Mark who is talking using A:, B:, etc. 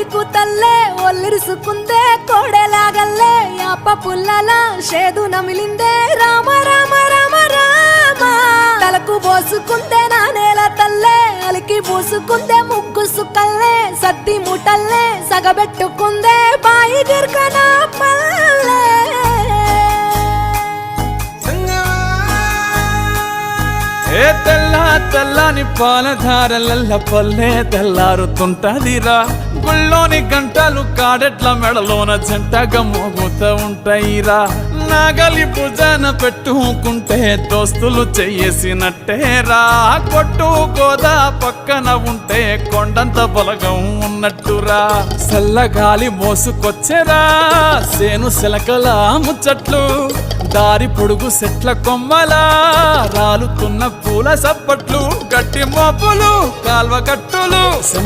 A: నీకు తల్లే ఒల్లిరుసుకుందే కోడెలాగల్లే యాప పుల్లల షేదు నమిలిందే రామ రామ రామ రామ తలకు పోసుకుందే నా నేల తల్లే అలికి పూసుకుందే ముగ్గు సుక్కల్లే సత్తి ముటల్లే సగబెట్టుకుందే బాయి గిర్కన పల్లె
B: ఏ తెల్ల తెల్లని పాలధారలల్ల పల్లె తెల్లారుతుంటదిరా గుళ్ళోని గంటలు కాడెట్ల మెడలోన జంటగా మోగుతూ ఉంటాయిరా నాగలి భుజాన పెట్టుకుంటే దోస్తులు చెయ్యేసినట్టేరా కొట్టు గోదా పక్కన ఉంటే కొండంత బలగం ఉన్నట్టురా చల్లగాలి మోసుకొచ్చెరా సేను శిలకల ముచ్చట్లు దారి పొడుగు సెట్ల కొమ్మలా రాలుతున్న పూల సప్పట్లు గట్టి మోపులు కాల్వ కట్టులు